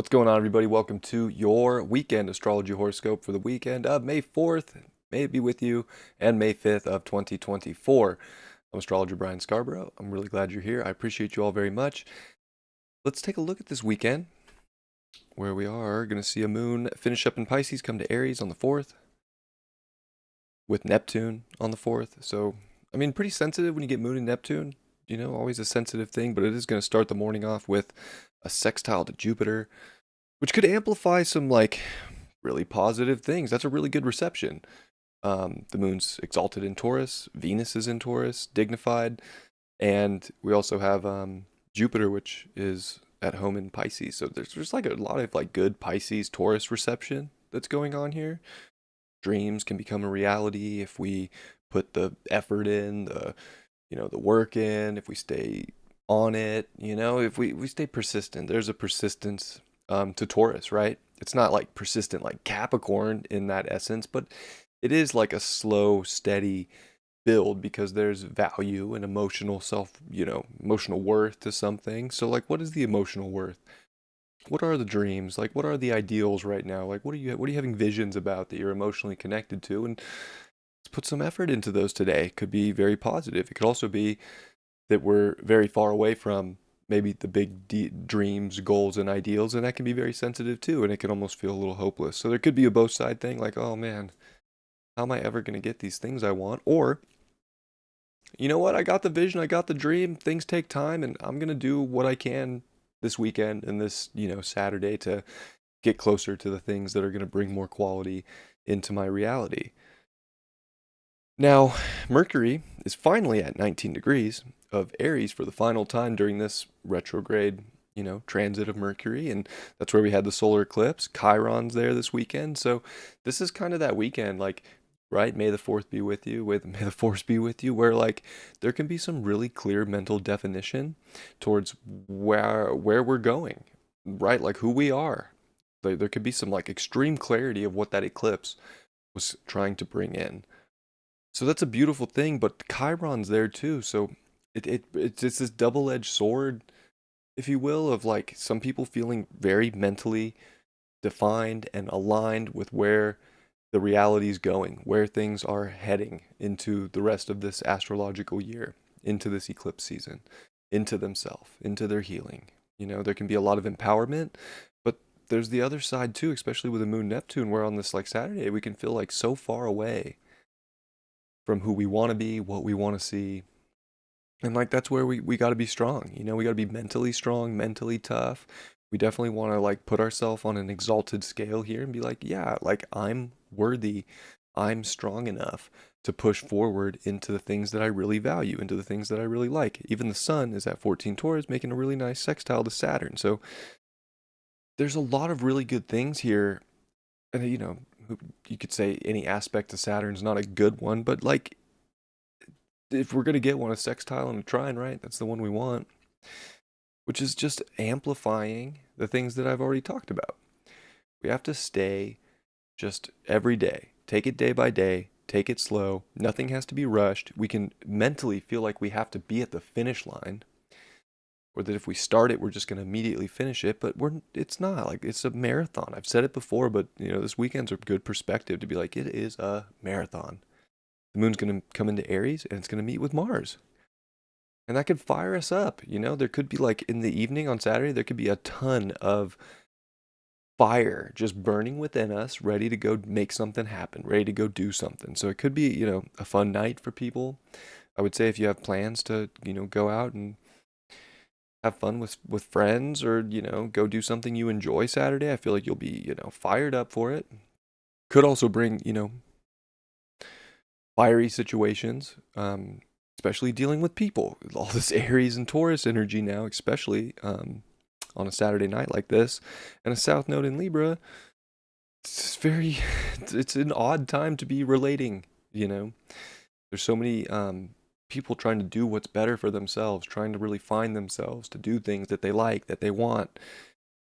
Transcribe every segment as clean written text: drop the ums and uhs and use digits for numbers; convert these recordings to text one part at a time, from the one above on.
What's going on, everybody? Welcome to your weekend astrology horoscope for the weekend of May 4th. May it be with you, and May 5th of 2024. I'm astrologer Brian Scarborough. I'm really glad you're here. I appreciate you all very much. Let's take a look at this weekend, where we are going to see a moon finish up in Pisces, come to Aries on the 4th, with Neptune on the 4th. So, I mean, pretty sensitive when you get moon and Neptune. Always a sensitive thing, but it is going to start the morning off with a sextile to Jupiter, which could amplify some really positive things. That's a really good reception. The moon's exalted in Taurus, Venus is in Taurus, dignified, and we also have Jupiter, which is at home in Pisces. So there's like a lot of good Pisces Taurus reception that's going on here. Dreams can become a reality if we put the effort in, the work in, if we stay on it, if we stay persistent. There's a persistence to Taurus, right? It's not like persistent like Capricorn in that essence, but it is like a slow, steady build because there's value and emotional worth to something. So like, what is the emotional worth? What are the dreams? Like, what are the ideals right now? Like, what are you having visions about that you're emotionally connected to? And let's put some effort into those today. Could be very positive. It could also be that we're very far away from maybe the big dreams, goals, and ideals, and that can be very sensitive too, and it can almost feel a little hopeless. So there could be a both side thing, like, oh man, how am I ever going to get these things I want? Or, you know what, I got the vision, I got the dream, things take time, and I'm going to do what I can this weekend and this, Saturday to get closer to the things that are going to bring more quality into my reality. Now, Mercury is finally at 19 degrees of Aries for the final time during this retrograde, transit of Mercury. And that's where we had the solar eclipse. Chiron's there this weekend. So this is kind of that weekend, right? May the 4th be with you, may the force be with you, where there can be some really clear mental definition towards where we're going, right? Like who we are. There could be some extreme clarity of what that eclipse was trying to bring in. So that's a beautiful thing, but Chiron's there too. So it's this double-edged sword, if you will, of some people feeling very mentally defined and aligned with where the reality is going, where things are heading into the rest of this astrological year, into this eclipse season, into themselves, into their healing. There can be a lot of empowerment, but there's the other side too, especially with the moon Neptune, where on this Saturday we can feel so far away from who we want to be, what we want to see. And that's where we got to be strong. We got to be mentally strong, mentally tough. We definitely want to put ourselves on an exalted scale here and be yeah, I'm worthy. I'm strong enough to push forward into the things that I really value, into the things that I really like. Even the sun is at 14 Taurus, making a really nice sextile to Saturn. So there's a lot of really good things here. And you could say any aspect of Saturn's not a good one, but if we're going to get one, a sextile and a trine, right? That's the one we want, which is just amplifying the things that I've already talked about. We have to stay just every day, take it day by day, take it slow. Nothing has to be rushed. We can mentally feel like we have to be at the finish line, or that if we start it, we're just going to immediately finish it. But it's not it's a marathon. I've said it before, but this weekend's a good perspective to be it is a marathon. The moon's going to come into Aries and it's going to meet with Mars. And that could fire us up. There could be in the evening on Saturday, there could be a ton of fire just burning within us, ready to go make something happen, ready to go do something. So it could be, a fun night for people. I would say if you have plans to, go out and have fun with friends or, go do something you enjoy Saturday, I feel like you'll be, fired up for it. Could also bring, fiery situations, especially dealing with people. All this Aries and Taurus energy now, especially on a Saturday night like this, and a South Node in Libra. It's an odd time to be relating. There's so many people trying to do what's better for themselves, trying to really find themselves, to do things that they like, that they want,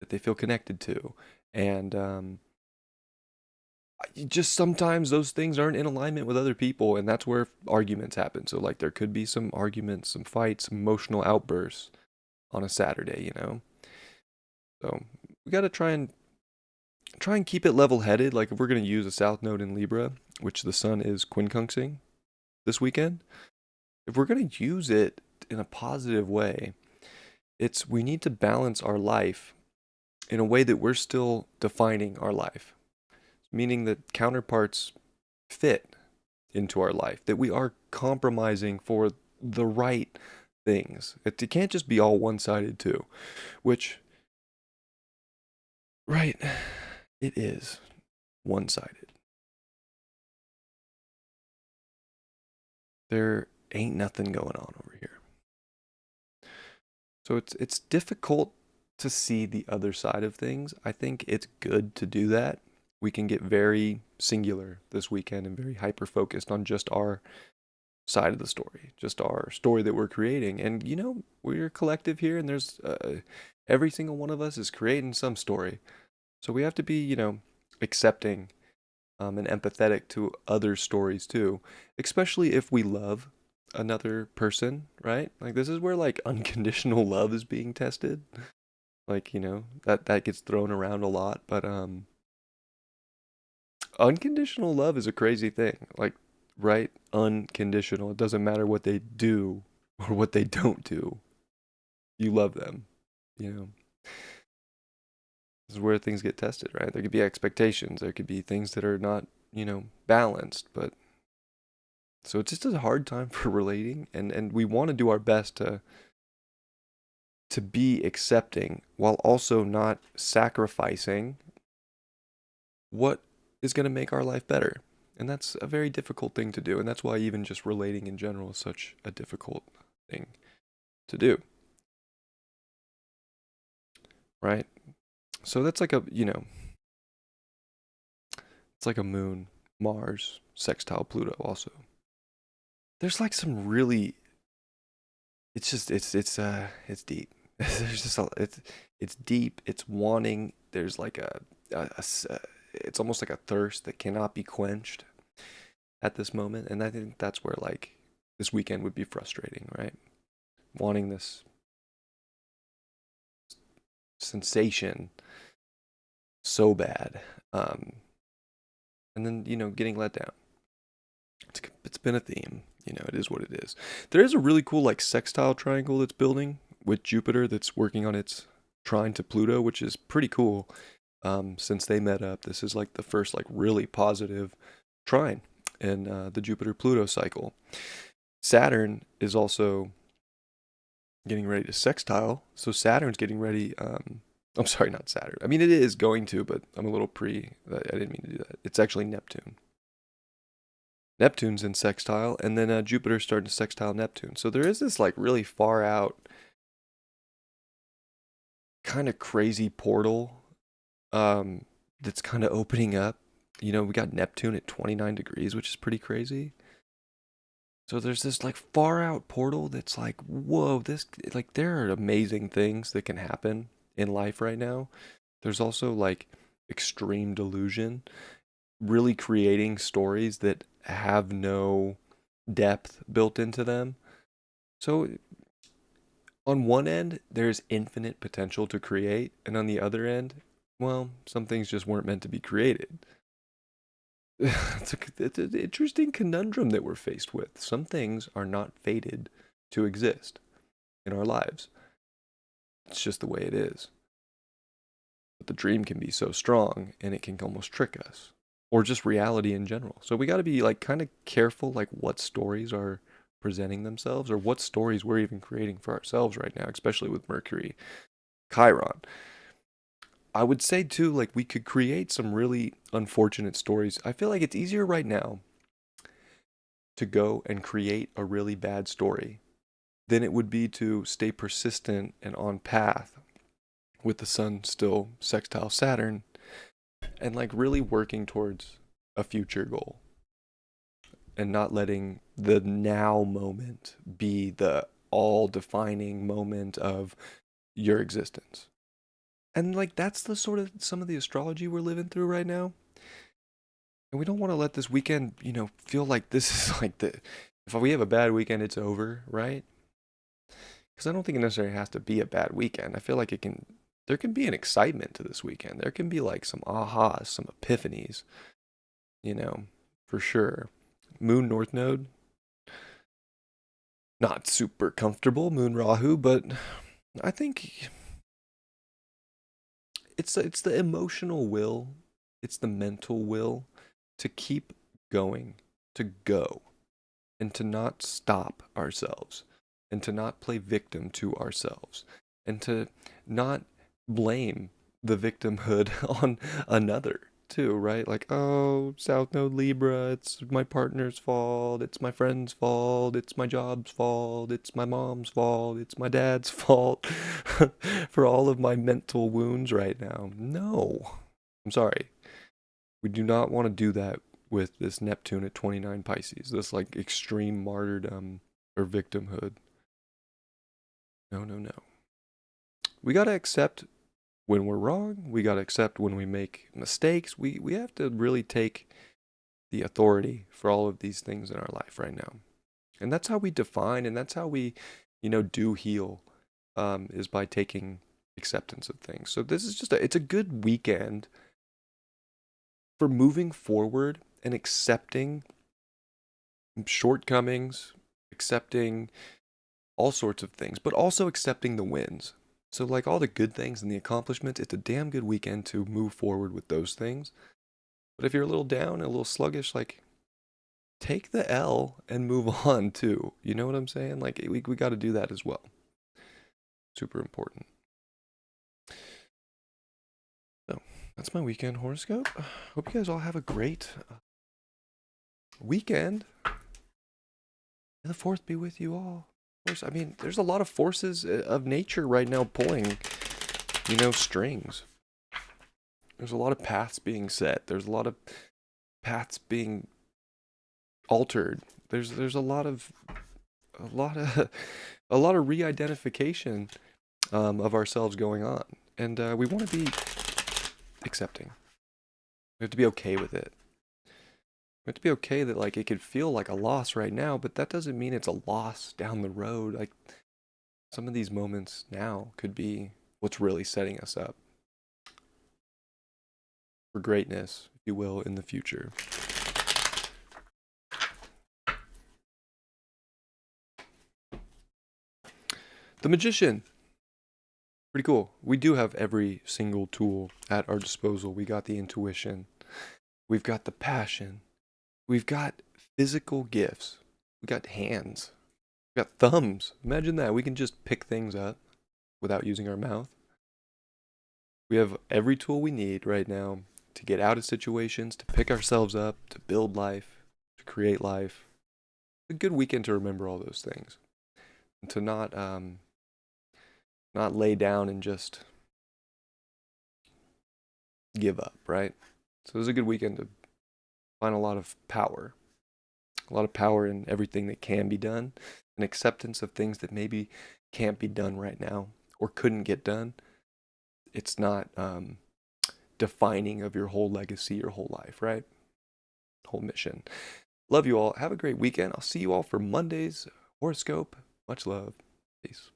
that they feel connected to, and just sometimes those things aren't in alignment with other people, and that's where arguments happen. So there could be some arguments, some fights, some emotional outbursts on a Saturday. So we got to try and keep it level-headed. Like if we're going to use a south node in Libra, which the sun is quincunxing this weekend, if we're going to use it in a positive way, we need to balance our life in a way that we're still defining our life, meaning that counterparts fit into our life, that we are compromising for the right things. It can't just be all one-sided too, which, right, it is one-sided. There ain't nothing going on over here. So it's difficult to see the other side of things. I think it's good to do that. We can get very singular this weekend and very hyper focused on just our side of the story, just our story that we're creating. And we're a collective here, and there's every single one of us is creating some story. So we have to be, accepting and empathetic to other stories too, especially if we love another person, right? Like this is where like unconditional love is being tested. Like, that gets thrown around a lot, but unconditional love is a crazy thing. Like, right? Unconditional. It doesn't matter what they do or what they don't do. You love them, you know. This is where things get tested, right? There could be expectations. There could be things that are not, balanced, but so it's just a hard time for relating, and we want to do our best to be accepting while also not sacrificing what is going to make our life better. And that's a very difficult thing to do, and that's why even just relating in general is such a difficult thing to do, right? So that's like it's like a moon, Mars, sextile Pluto also. There's like some really it's deep. There's just it's deep, it's wanting, there's like it's almost like a thirst that cannot be quenched at this moment, and I think that's where like this weekend would be frustrating, right? Wanting this sensation so bad, and then getting let down. It's been a theme. It is what it is. There is a really cool like sextile triangle that's building with Jupiter that's working on its trine to Pluto, which is pretty cool. Since they met up, this is like the first like really positive trine in the Jupiter-Pluto cycle. Saturn is also getting ready to sextile, so Saturn's getting ready. I'm sorry, not Saturn. I mean, it is going to, but I'm a little I didn't mean to do that. It's actually Neptune. Neptune's in sextile, and then Jupiter's starting to sextile Neptune. So there is this like really far out, kind of crazy portal that's kind of opening up. We got Neptune at 29 degrees, which is pretty crazy. So there's this like far out portal that's like, whoa, there are amazing things that can happen in life right now. There's also like extreme delusion, really creating stories that have no depth built into them. So on one end, there's infinite potential to create, and on the other end, well, some things just weren't meant to be created. It's an interesting conundrum that we're faced with. Some things are not fated to exist in our lives. It's just the way it is. But the dream can be so strong, and it can almost trick us, or just reality in general. So we got to be like kind of careful, like what stories are presenting themselves, or what stories we're even creating for ourselves right now, especially with Mercury, Chiron. I would say too, like we could create some really unfortunate stories. I feel like it's easier right now to go and create a really bad story than it would be to stay persistent and on path with the sun still sextile Saturn and like really working towards a future goal and not letting the now moment be the all defining moment of your existence. And like that's the sort of some of the astrology we're living through right now. And we don't want to let this weekend, feel like this is like if we have a bad weekend, it's over, right? Because I don't think it necessarily has to be a bad weekend. I feel like it can there can be an excitement to this weekend. There can be like some ahas, some epiphanies, you know, for sure. Moon North Node, not super comfortable, Moon Rahu, but I think it's the emotional will, it's the mental will to keep going, to go, and to not stop ourselves, and to not play victim to ourselves, and to not blame the victimhood on another too, right? Like, oh, South Node Libra, it's my partner's fault, it's my friend's fault, it's my job's fault, it's my mom's fault, it's my dad's fault for all of my mental wounds right now. No, I'm sorry. We do not want to do that with this Neptune at 29 Pisces, this like extreme martyrdom or victimhood. No, no, no. We got to accept when we're wrong. We got to accept when we make mistakes. We have to really take the authority for all of these things in our life right now. And that's how we define, and that's how we, do heal, is by taking acceptance of things. So this is it's a good weekend for moving forward and accepting shortcomings, accepting all sorts of things, but also accepting the wins. So, like all the good things and the accomplishments, it's a damn good weekend to move forward with those things. But if you're a little down and a little sluggish, like take the L and move on too. You know what I'm saying? Like we got to do that as well. Super important. So that's my weekend horoscope. Hope you guys all have a great weekend. May the fourth be with you all. Of course, I mean, there's a lot of forces of nature right now pulling, strings. There's a lot of paths being set. There's a lot of paths being altered. There's a lot of a lot of re-identification of ourselves going on, and we want to be accepting. We have to be okay with it. We have to be okay that like it could feel like a loss right now, but that doesn't mean it's a loss down the road. Like some of these moments now could be what's really setting us up for greatness, if you will, in the future. The Magician. Pretty cool. We do have every single tool at our disposal. We got the intuition. We've got the passion. We've got physical gifts. We got hands. We got thumbs. Imagine that. We can just pick things up without using our mouth. We have every tool we need right now to get out of situations, to pick ourselves up, to build life, to create life. It's a good weekend to remember all those things. And to not lay down and just give up, right? So it was a good weekend to find a lot of power in everything that can be done, and acceptance of things that maybe can't be done right now or couldn't get done. It's not defining of your whole legacy, your whole life, right? Whole mission. Love you all. Have a great weekend. I'll see you all for Monday's horoscope. Much love. Peace.